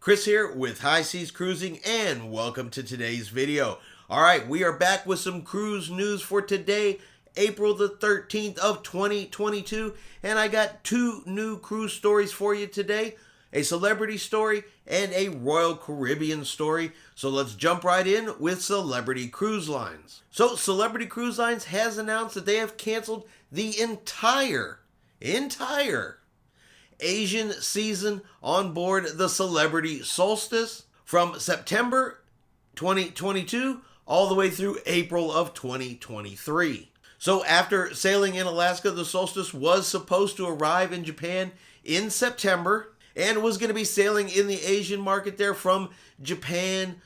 Chris here with High Seas Cruising, and welcome to today's video. Alright, we are back with some cruise news for today, April the 13th of 2022, and I got two new cruise stories for you today, a celebrity story and a Royal Caribbean story. So let's jump right in with Celebrity Cruise Lines. So Celebrity Cruise Lines has announced that they have canceled the entire Asian season on board the Celebrity Solstice from September 2022 all the way through April of 2023. So after sailing in Alaska, the Solstice was supposed to arrive in Japan in September and was going to be sailing in the Asian market there from Japan,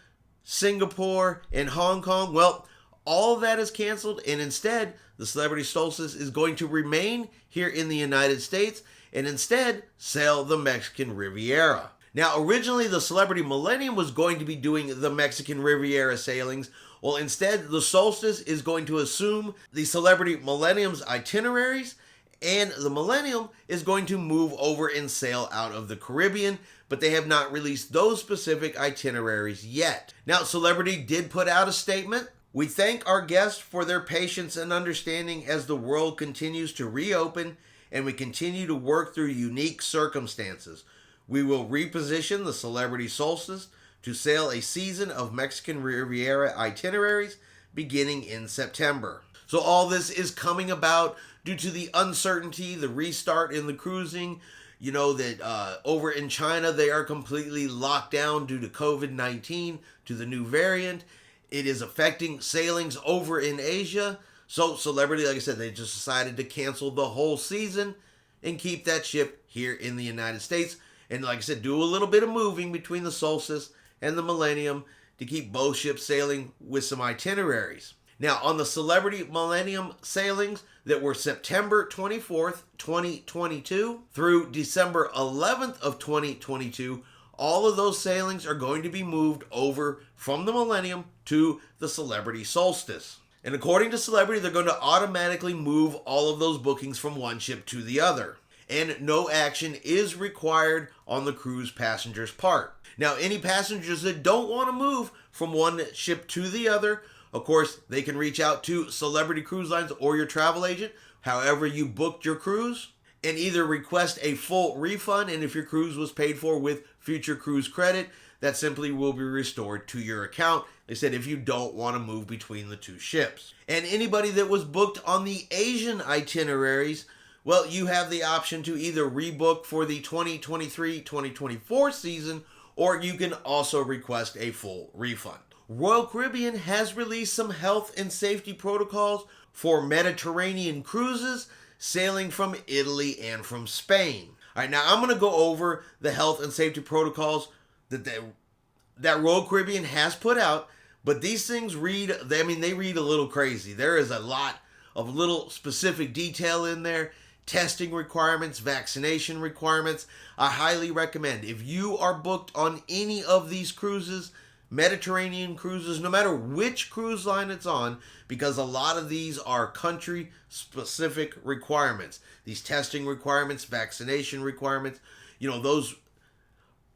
Singapore, and Hong Kong. Well, all of that is canceled, and instead, the Celebrity Solstice is going to remain here in the United States and instead sail the Mexican Riviera. Now, originally, the Celebrity Millennium was going to be doing the Mexican Riviera sailings. Well, instead, the Solstice is going to assume the Celebrity Millennium's itineraries, and the Millennium is going to move over and sail out of the Caribbean, but they have not released those specific itineraries yet. Now, Celebrity did put out a statement. We thank our guests for their patience and understanding as the world continues to reopen and we continue to work through unique circumstances. We will reposition the Celebrity Solstice to sail a season of Mexican Riviera itineraries beginning in September. So all this is coming about due to the uncertainty, the restart in the cruising. You know that over in China, they are completely locked down due to COVID-19, to the new variant. It is affecting sailings over in Asia. So Celebrity, like I said, they just decided to cancel the whole season and keep that ship here in the United States. And like I said, do a little bit of moving between the Solstice and the Millennium to keep both ships sailing with some itineraries. Now, on the Celebrity Millennium sailings that were September 24th, 2022 through December 11th of 2022, all of those sailings are going to be moved over from the Millennium to the Celebrity Solstice. And according to Celebrity, they're going to automatically move all of those bookings from one ship to the other. And no action is required on the cruise passengers' part. Now, any passengers that don't want to move from one ship to the other, of course, they can reach out to Celebrity Cruise Lines or your travel agent, however you booked your cruise, and either request a full refund, and if your cruise was paid for with future cruise credit, that simply will be restored to your account. They said if you don't want to move between the two ships. And anybody that was booked on the Asian itineraries, well, you have the option to either rebook for the 2023-2024 season, or you can also request a full refund. Royal Caribbean has released some health and safety protocols for Mediterranean cruises sailing from Italy and from Spain. All right, now I'm going to go over the health and safety protocols that Royal Caribbean has put out, but these things they read a little crazy. There is a lot of little specific detail in there. Testing requirements, vaccination requirements. I highly recommend, if you are booked on any of these cruises, Mediterranean cruises, no matter which cruise line it's on, because a lot of these are country-specific requirements. These testing requirements, vaccination requirements, those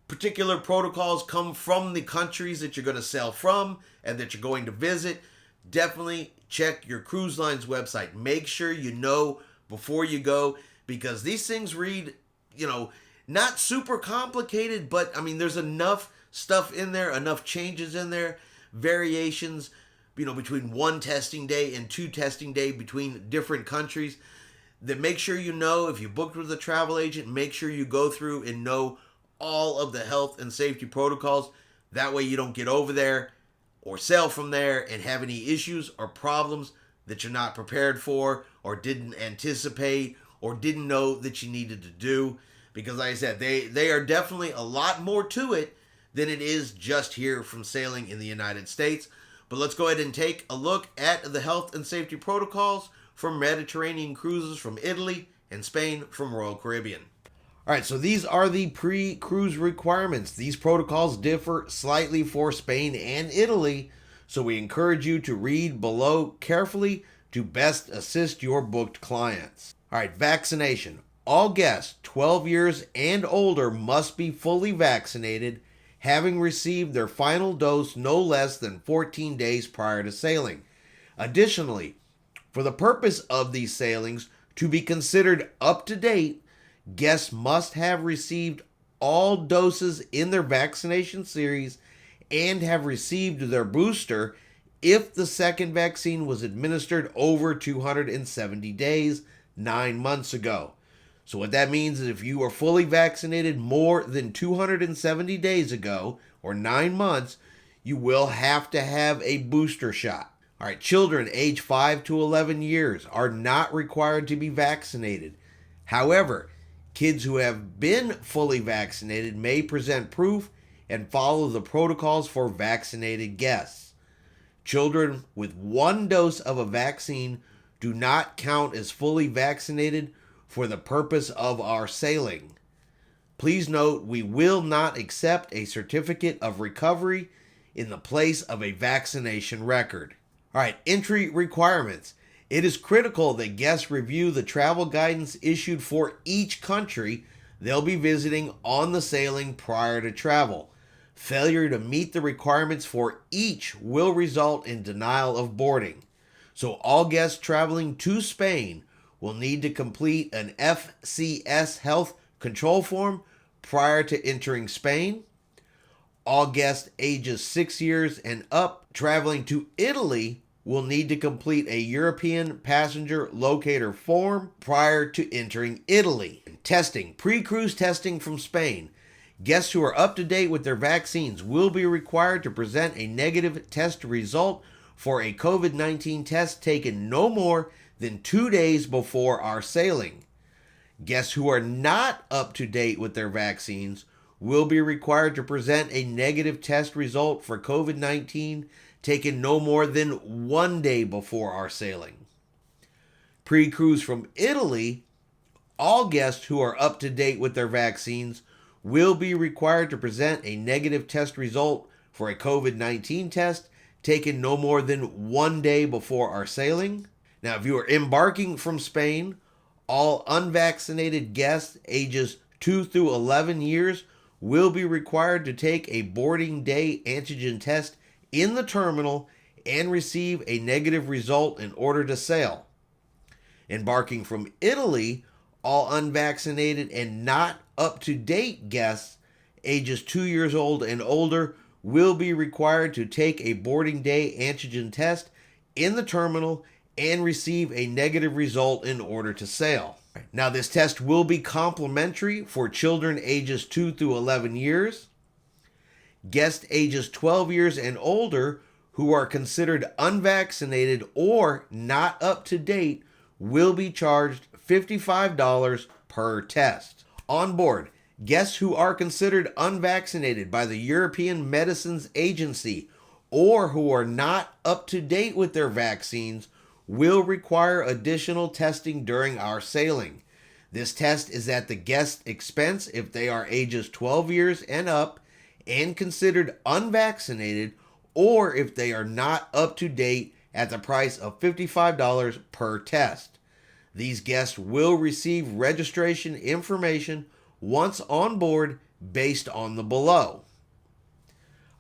particular protocols come from the countries that you're going to sail from and that you're going to visit. Definitely check your cruise line's website. Make sure you know before you go, because these things read, not super complicated, but there's enough stuff in there, enough changes in there, variations, between one testing day and two testing day between different countries, that make sure if you booked with a travel agent, make sure you go through and know all of the health and safety protocols. That way you don't get over there or sail from there and have any issues or problems that you're not prepared for or didn't anticipate or didn't know that you needed to do. Because like I said, they are definitely a lot more to it than it is just here from sailing in the United States. But let's go ahead and take a look at the health and safety protocols for Mediterranean cruises from Italy and Spain from Royal Caribbean. All right, so these are the pre-cruise requirements. These protocols differ slightly for Spain and Italy, so we encourage you to read below carefully to best assist your booked clients. All right, vaccination. All guests 12 years and older must be fully vaccinated, having received their final dose no less than 14 days prior to sailing. Additionally, for the purpose of these sailings to be considered up to date, guests must have received all doses in their vaccination series and have received their booster if the second vaccine was administered over 270 days, 9 months ago. So what that means is if you are fully vaccinated more than 270 days ago, or 9 months, you will have to have a booster shot. All right, children age 5 to 11 years are not required to be vaccinated. However, kids who have been fully vaccinated may present proof and follow the protocols for vaccinated guests. Children with 1 dose of a vaccine do not count as fully vaccinated for the purpose of our sailing. Please note, we will not accept a certificate of recovery in the place of a vaccination record. All right, entry requirements. It is critical that guests review the travel guidance issued for each country they'll be visiting on the sailing prior to travel. Failure to meet the requirements for each will result in denial of boarding. So all guests traveling to Spain will need to complete an FCS health control form prior to entering Spain. All guests ages 6 years and up traveling to Italy will need to complete a European passenger locator form prior to entering Italy. Testing. Pre-cruise testing from Spain. Guests who are up to date with their vaccines will be required to present a negative test result for a COVID-19 test taken no more than 2 days before our sailing. Guests who are not up to date with their vaccines will be required to present a negative test result for COVID-19 taken no more than 1 day before our sailing. Pre-cruise from Italy, all guests who are up to date with their vaccines will be required to present a negative test result for a COVID-19 test taken no more than 1 day before our sailing. Now, if you are embarking from Spain, all unvaccinated guests ages 2 through 11 years will be required to take a boarding day antigen test in the terminal and receive a negative result in order to sail. Embarking from Italy, all unvaccinated and not up-to-date guests ages 2 years old and older will be required to take a boarding day antigen test in the terminal and receive a negative result in order to sail. Now, this test will be complimentary for children ages 2 through 11 years. Guests ages 12 years and older who are considered unvaccinated or not up to date will be charged $55 per test. On board, guests who are considered unvaccinated by the European Medicines Agency or who are not up to date with their vaccines will require additional testing during our sailing. This test is at the guest's expense if they are ages 12 years and up and considered unvaccinated, or if they are not up to date, at the price of $55 per test. These guests will receive registration information once on board based on the below.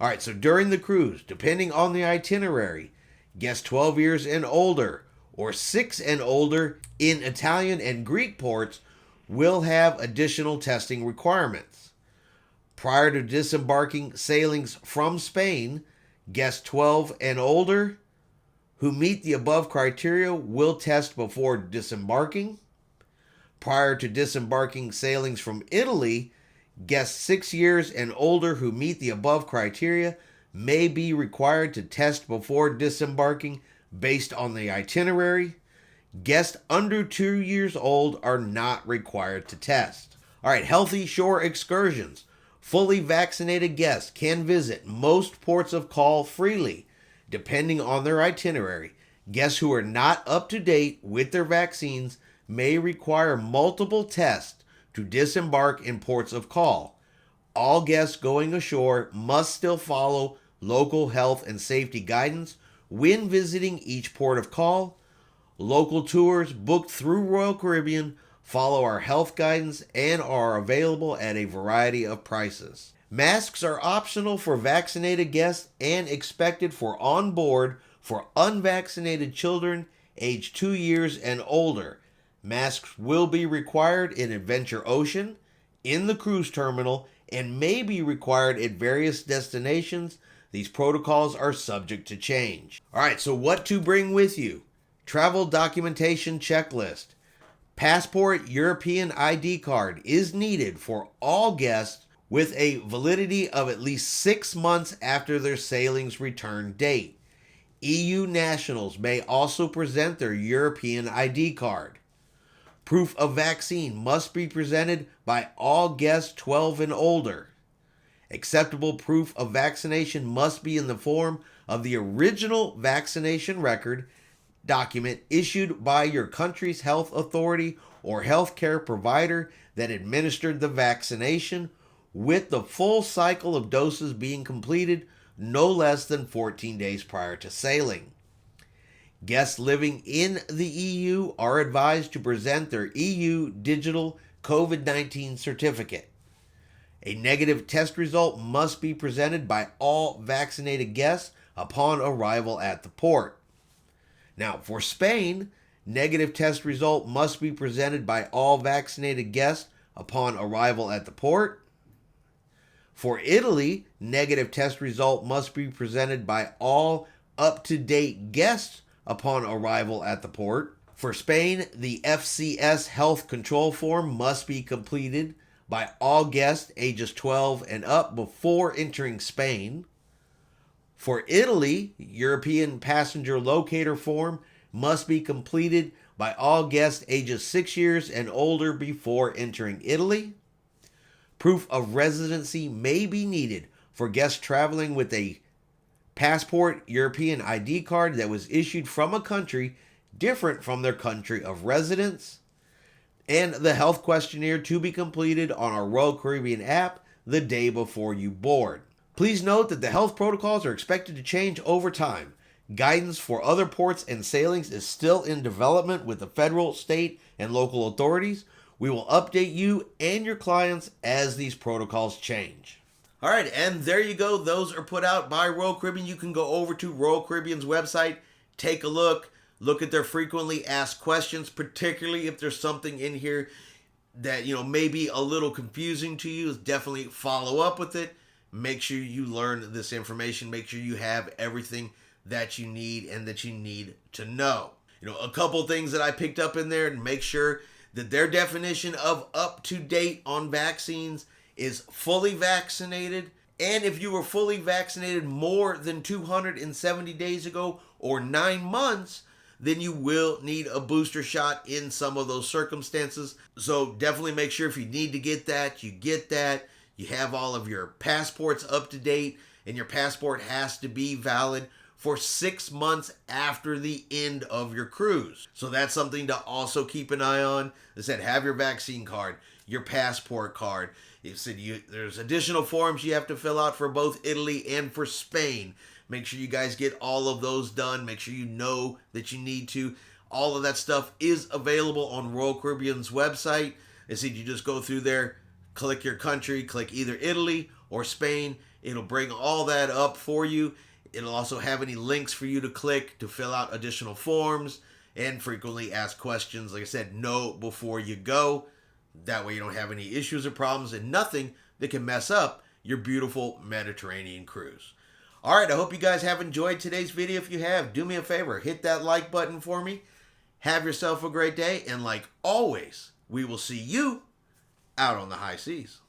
All right, so during the cruise, depending on the itinerary, guests 12 years and older or 6 and older in Italian and Greek ports will have additional testing requirements. Prior to disembarking sailings from Spain, guests 12 and older who meet the above criteria will test before disembarking. Prior to disembarking sailings from Italy, guests 6 years and older who meet the above criteria may be required to test before disembarking based on the itinerary. Guests under 2 years old are not required to test. All right, healthy shore excursions. Fully vaccinated guests can visit most ports of call freely, depending on their itinerary. Guests who are not up to date with their vaccines may require multiple tests to disembark in ports of call. All guests going ashore must still follow local health and safety guidance when visiting each port of call. Local tours booked through Royal Caribbean follow our health guidance and are available at a variety of prices. Masks are optional for vaccinated guests and expected for on board for unvaccinated children aged 2 years and older. Masks will be required in Adventure Ocean, in the cruise terminal, and may be required at various destinations. These protocols are subject to change. All right, so what to bring with you? Travel documentation checklist. Passport European ID card is needed for all guests with a validity of at least 6 months after their sailing's return date. EU nationals may also present their European ID card. Proof of vaccine must be presented by all guests 12 and older. Acceptable proof of vaccination must be in the form of the original vaccination record document issued by your country's health authority or healthcare provider that administered the vaccination, with the full cycle of doses being completed no less than 14 days prior to sailing. Guests living in the EU are advised to present their EU digital COVID-19 certificate. A negative test result must be presented by all vaccinated guests upon arrival at the port. Now, for Spain, negative test result must be presented by all vaccinated guests upon arrival at the port. For Italy, negative test result must be presented by all up-to-date guests upon arrival at the port. For Spain, the FCS health control form must be completed by all guests ages 12 and up before entering Spain. For Italy, European passenger locator form must be completed by all guests ages 6 years and older before entering Italy. Proof of residency may be needed for guests traveling with a passport European ID card that was issued from a country different from their country of residence, and the health questionnaire to be completed on our Royal Caribbean app the day before you board. Please note that the health protocols are expected to change over time. Guidance for other ports and sailings is still in development with the federal, state, and local authorities. We will update you and your clients as these protocols change. All right, and there you go. Those are put out by Royal Caribbean. You can go over to Royal Caribbean's website, take a look at their frequently asked questions, particularly if there's something in here that, may be a little confusing to you. Definitely follow up with it. Make sure you learn this information. Make sure you have everything that you need and that you need to know. A couple things that I picked up in there, and make sure that their definition of up to date on vaccines is fully vaccinated. And if you were fully vaccinated more than 270 days ago or 9 months, then you will need a booster shot in some of those circumstances. So definitely make sure if you need to get that, you get that. You have all of your passports up to date, and your passport has to be valid for 6 months after the end of your cruise. So that's something to also keep an eye on. I said, have your vaccine card, your passport card. It said there's additional forms you have to fill out for both Italy and for Spain. Make sure you guys get all of those done. Make sure you know that you need to. All of that stuff is available on Royal Caribbean's website. I said you just go through there, click your country, click either Italy or Spain. It'll bring all that up for you. It'll also have any links for you to click to fill out additional forms and frequently asked questions. Like I said, know before you go. That way you don't have any issues or problems and nothing that can mess up your beautiful Mediterranean cruise. All right, I hope you guys have enjoyed today's video. If you have, do me a favor, hit that like button for me. Have yourself a great day, and like always, we will see you out on the high seas.